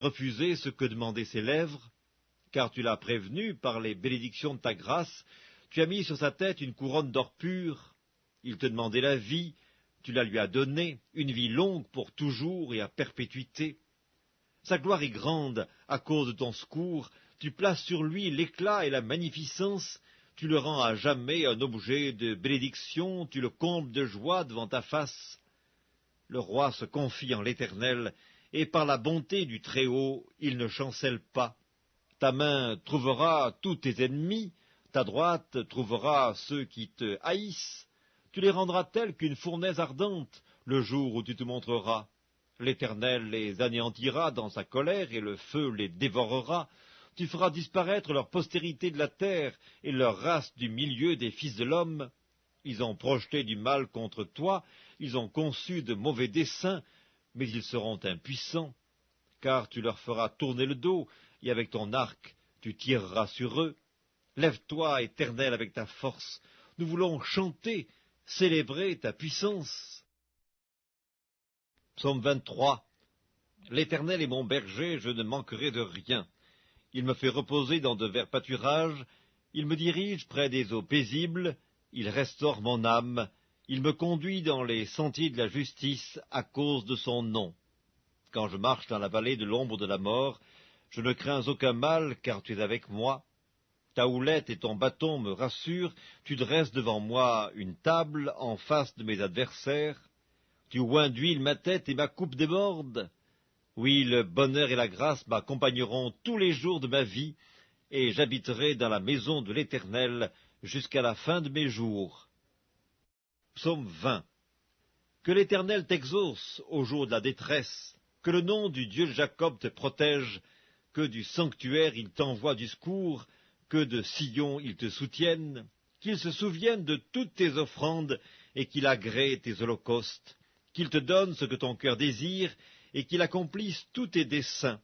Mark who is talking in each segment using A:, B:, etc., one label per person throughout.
A: refusé ce que demandaient ses lèvres, car tu l'as prévenu par les bénédictions de ta grâce, tu as mis sur sa tête une couronne d'or pur. Il te demandait la vie, tu la lui as donnée, une vie longue pour toujours et à perpétuité. Sa gloire est grande à cause de ton secours, tu places sur lui l'éclat et la magnificence, tu le rends à jamais un objet de bénédiction, tu le combles de joie devant ta face. Le roi se confie en l'Éternel, et par la bonté du Très-Haut, il ne chancelle pas. Ta main trouvera tous tes ennemis, ta droite trouvera ceux qui te haïssent. Tu les rendras tels qu'une fournaise ardente, le jour où tu te montreras. L'Éternel les anéantira dans sa colère, et le feu les dévorera. Tu feras disparaître leur postérité de la terre, et leur race du milieu des fils de l'homme. Ils ont projeté du mal contre toi, ils ont conçu de mauvais desseins, mais ils seront impuissants, car tu leur feras tourner le dos, et avec ton arc tu tireras sur eux. Lève-toi, Éternel, avec ta force, nous voulons chanter, célébrer ta puissance. Psaume 23. L'Éternel est mon berger, je ne manquerai de rien. Il me fait reposer dans de verts pâturages, il me dirige près des eaux paisibles, il restaure mon âme, il me conduit dans les sentiers de la justice à cause de son nom. Quand je marche dans la vallée de l'ombre de la mort, je ne crains aucun mal, car tu es avec moi. Ta houlette et ton bâton me rassurent, tu dresses devant moi une table en face de mes adversaires. Tu oins d'huile ma tête et ma coupe déborde. Oui, le bonheur et la grâce m'accompagneront tous les jours de ma vie, et j'habiterai dans la maison de l'Éternel jusqu'à la fin de mes jours. Psaume 20. Que l'Éternel t'exauce au jour de la détresse, que le nom du Dieu de Jacob te protège, que du sanctuaire il t'envoie du secours, que de Sion il te soutienne, qu'il se souvienne de toutes tes offrandes et qu'il agrée tes holocaustes, qu'il te donne ce que ton cœur désire et qu'il accomplisse tous tes desseins.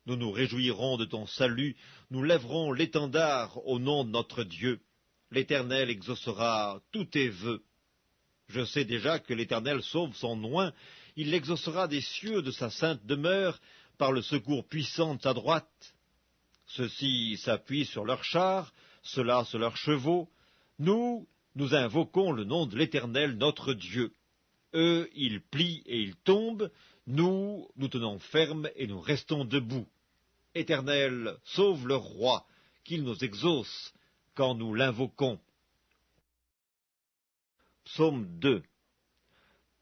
A: Nous nous réjouirons de ton salut, nous lèverons l'étendard au nom de notre Dieu. L'Éternel exaucera tous tes vœux. Je sais déjà que l'Éternel sauve son oint, il l'exaucera des cieux de sa sainte demeure par le secours puissant de sa droite. Ceux-ci s'appuient sur leurs chars, ceux-là sur leurs chevaux. Nous invoquons le nom de l'Éternel notre Dieu. Eux, ils plient et ils tombent, nous tenons ferme et nous restons debout. Éternel, sauve le roi, qu'il nous exauce quand nous l'invoquons. Psaume 2.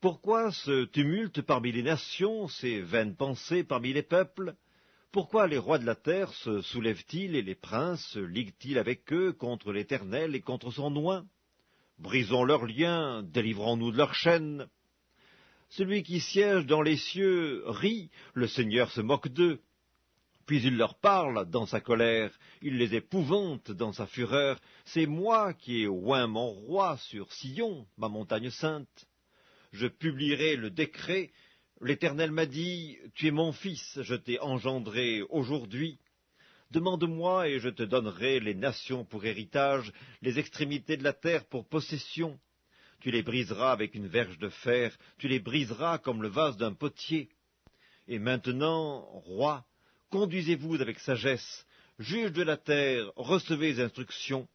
A: Pourquoi ce tumulte parmi les nations, ces vaines pensées parmi les peuples? Pourquoi les rois de la terre se soulèvent-ils et les princes se liguent-ils avec eux contre l'Éternel et contre son oint? Brisons leurs liens, délivrons-nous de leurs chaînes. Celui qui siège dans les cieux rit, le Seigneur se moque d'eux. Puis il leur parle dans sa colère, il les épouvante dans sa fureur. C'est moi qui ai oint mon roi sur Sion, ma montagne sainte. Je publierai le décret. L'Éternel m'a dit, tu es mon fils, je t'ai engendré aujourd'hui. Demande-moi et je te donnerai les nations pour héritage, les extrémités de la terre pour possession. Tu les briseras avec une verge de fer, tu les briseras comme le vase d'un potier. Et maintenant, roi, conduisez-vous avec sagesse, juge de la terre, recevez les instructions.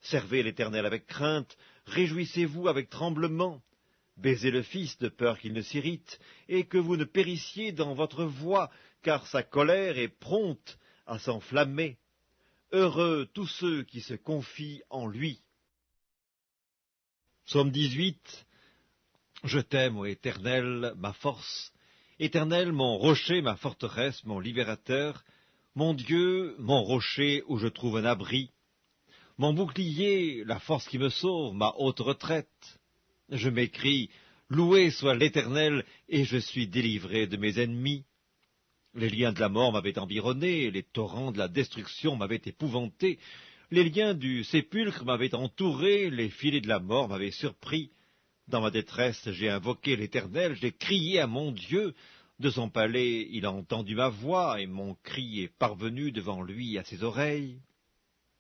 A: Servez l'Éternel avec crainte, réjouissez-vous avec tremblement. Baisez le Fils de peur qu'il ne s'irrite, et que vous ne périssiez dans votre voie, car sa colère est prompte à s'enflammer. Heureux tous ceux qui se confient en lui. Psaume 18. Je t'aime, ô Éternel, ma force. Éternel, mon rocher, ma forteresse, mon libérateur, mon Dieu, mon rocher où je trouve un abri, mon bouclier, la force qui me sauve, ma haute retraite. Je m'écrie, loué soit l'Éternel, et je suis délivré de mes ennemis. Les liens de la mort m'avaient environné, les torrents de la destruction m'avaient épouvanté, les liens du sépulcre m'avaient entouré, les filets de la mort m'avaient surpris. Dans ma détresse, j'ai invoqué l'Éternel, j'ai crié à mon Dieu. De son palais, il a entendu ma voix, et mon cri est parvenu devant lui à ses oreilles.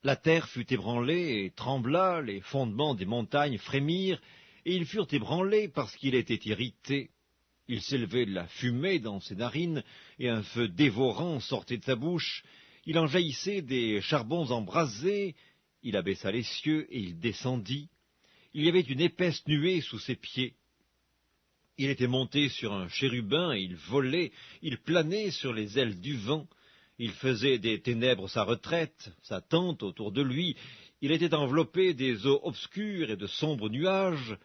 A: La terre fut ébranlée et trembla, les fondements des montagnes frémirent, et ils furent ébranlés parce qu'il était irrité. Il s'élevait de la fumée dans ses narines, et un feu dévorant sortait de sa bouche. Il en jaillissait des charbons embrasés. Il abaissa les cieux, et il descendit. Il y avait une épaisse nuée sous ses pieds. Il était monté sur un chérubin, et il volait, il planait sur les ailes du vent. Il faisait des ténèbres sa retraite, sa tente autour de lui. Il était enveloppé des eaux obscures et de sombres nuages.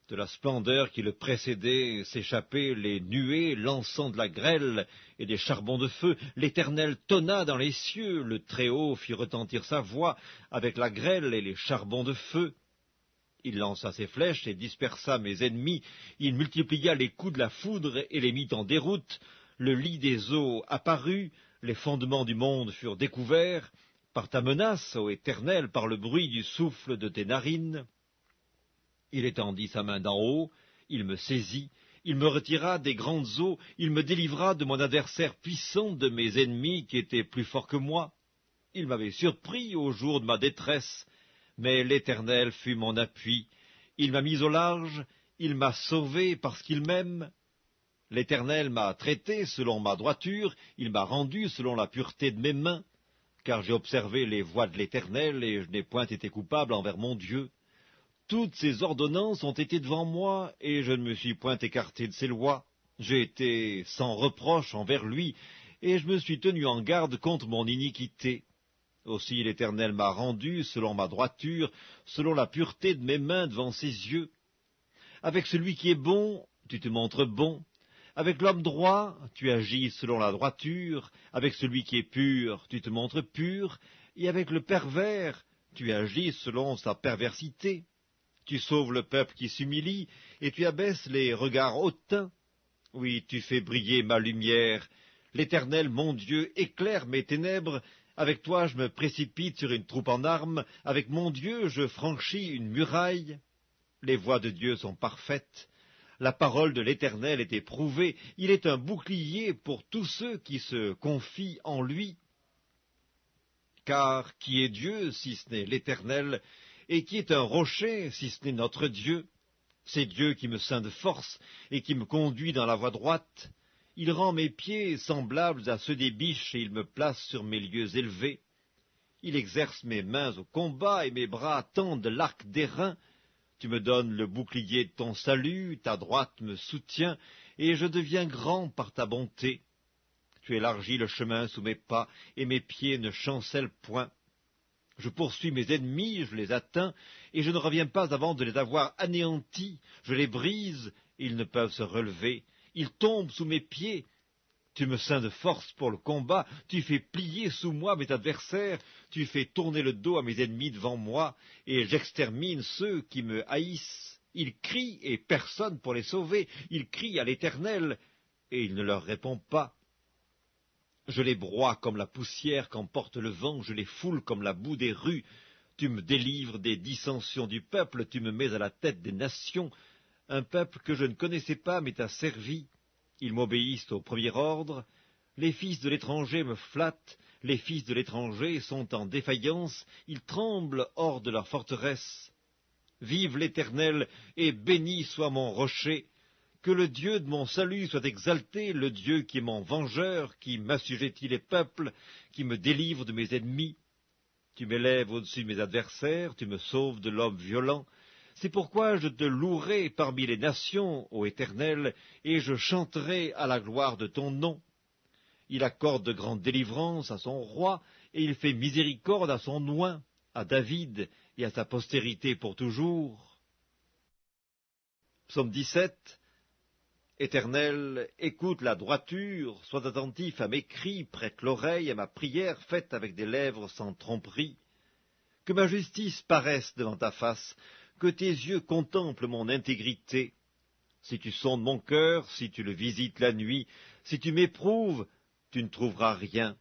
A: De la splendeur qui le précédait s'échappaient les nuées lançant de la grêle et des charbons de feu. L'Éternel tonna dans les cieux, le Très-Haut fit retentir sa voix avec la grêle et les charbons de feu. Il lança ses flèches et dispersa mes ennemis. Il multiplia les coups de la foudre et les mit en déroute. Le lit des eaux apparut, les fondements du monde furent découverts. Par ta menace, ô Éternel, par le bruit du souffle de tes narines. Il étendit sa main d'en haut, il me saisit, il me retira des grandes eaux, il me délivra de mon adversaire puissant, de mes ennemis qui étaient plus forts que moi. Il m'avait surpris au jour de ma détresse, mais l'Éternel fut mon appui. Il m'a mis au large, il m'a sauvé parce qu'il m'aime. L'Éternel m'a traité selon ma droiture, il m'a rendu selon la pureté de mes mains, car j'ai observé les voies de l'Éternel, et je n'ai point été coupable envers mon Dieu. Toutes ses ordonnances ont été devant moi, et je ne me suis point écarté de ses lois. J'ai été sans reproche envers lui, et je me suis tenu en garde contre mon iniquité. Aussi l'Éternel m'a rendu selon ma droiture, selon la pureté de mes mains devant ses yeux. Avec celui qui est bon, tu te montres bon. Avec l'homme droit, tu agis selon la droiture. Avec celui qui est pur, tu te montres pur. Et avec le pervers, tu agis selon sa perversité. Tu sauves le peuple qui s'humilie, et tu abaisses les regards hautains. Oui, tu fais briller ma lumière. L'Éternel, mon Dieu, éclaire mes ténèbres. Avec toi, je me précipite sur une troupe en armes. Avec mon Dieu, je franchis une muraille. Les voies de Dieu sont parfaites. La parole de l'Éternel est éprouvée. Il est un bouclier pour tous ceux qui se confient en lui. Car qui est Dieu, si ce n'est l'Éternel, et qui est un rocher, si ce n'est notre Dieu? C'est Dieu qui me ceint de force et qui me conduit dans la voie droite. Il rend mes pieds semblables à ceux des biches, et il me place sur mes lieux élevés. Il exerce mes mains au combat, et mes bras tendent l'arc d'airain. Tu me donnes le bouclier de ton salut, ta droite me soutient, et je deviens grand par ta bonté. Tu élargis le chemin sous mes pas, et mes pieds ne chancellent point. Je poursuis mes ennemis, je les atteins, et je ne reviens pas avant de les avoir anéantis. Je les brise, et ils ne peuvent se relever. Ils tombent sous mes pieds. Tu me ceins de force pour le combat, tu fais plier sous moi mes adversaires, tu fais tourner le dos à mes ennemis devant moi, et j'extermine ceux qui me haïssent. Ils crient, et personne pour les sauver. Ils crient à l'Éternel, et il ne leur répond pas. Je les broie comme la poussière qu'emporte le vent, je les foule comme la boue des rues. Tu me délivres des dissensions du peuple, tu me mets à la tête des nations. Un peuple que je ne connaissais pas m'est asservi. Ils m'obéissent au premier ordre. Les fils de l'étranger me flattent, les fils de l'étranger sont en défaillance, ils tremblent hors de leur forteresse. Vive l'Éternel, et béni soit mon rocher. Que le Dieu de mon salut soit exalté, le Dieu qui est mon vengeur, qui m'assujettit les peuples, qui me délivre de mes ennemis. Tu m'élèves au-dessus de mes adversaires, tu me sauves de l'homme violent. C'est pourquoi je te louerai parmi les nations, ô Éternel, et je chanterai à la gloire de ton nom. Il accorde de grandes délivrances à son roi, et il fait miséricorde à son oint, à David et à sa postérité pour toujours. Psaume 17. Éternel, écoute la droiture, sois attentif à mes cris, prête l'oreille à ma prière faite avec des lèvres sans tromperie. Que ma justice paraisse devant ta face, que tes yeux contemplent mon intégrité. Si tu sondes mon cœur, si tu le visites la nuit, si tu m'éprouves, tu ne trouveras rien.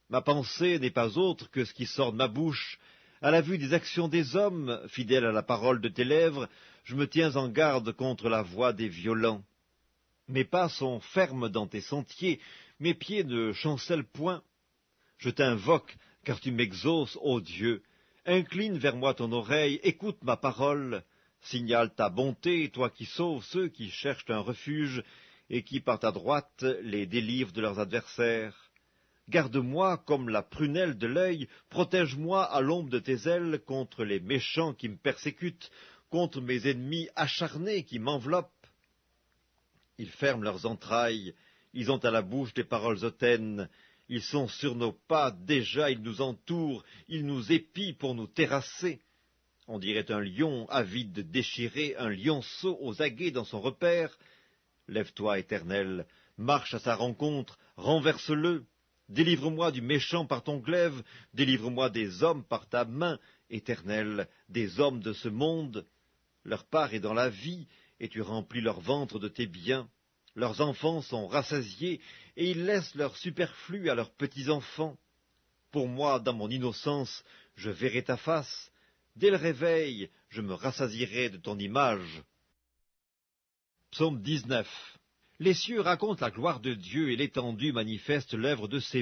A: Ma pensée n'est pas autre que ce qui sort de ma bouche. À la vue des actions des hommes, fidèle à la parole de tes lèvres, je me tiens en garde contre la voix des violents. Mes pas sont fermes dans tes sentiers, mes pieds ne chancellent point. Je t'invoque, car tu m'exauces, ô Dieu. Incline vers moi ton oreille, écoute ma parole. Signale ta bonté, toi qui sauves ceux qui cherchent un refuge, et qui, par ta droite, les délivre de leurs adversaires. Garde-moi comme la prunelle de l'œil, protège-moi à l'ombre de tes ailes contre les méchants qui me persécutent, contre mes ennemis acharnés qui m'enveloppent. Ils ferment leurs entrailles, ils ont à la bouche des paroles hautaines, ils sont sur nos pas, déjà ils nous entourent, ils nous épient pour nous terrasser. On dirait un lion avide de déchirer, un lionceau aux aguets dans son repère. Lève-toi, Éternel, marche à sa rencontre, renverse-le. Délivre-moi du méchant par ton glaive, délivre-moi des hommes par ta main, Éternel, des hommes de ce monde. Leur part est dans la vie, et tu remplis leur ventre de tes biens. Leurs enfants sont rassasiés, et ils laissent leur superflu à leurs petits-enfants. Pour moi, dans mon innocence, je verrai ta face. Dès le réveil, je me rassasierai de ton image. Psaume 19. Les cieux racontent la gloire de Dieu, et l'étendue manifeste l'œuvre de ses mains.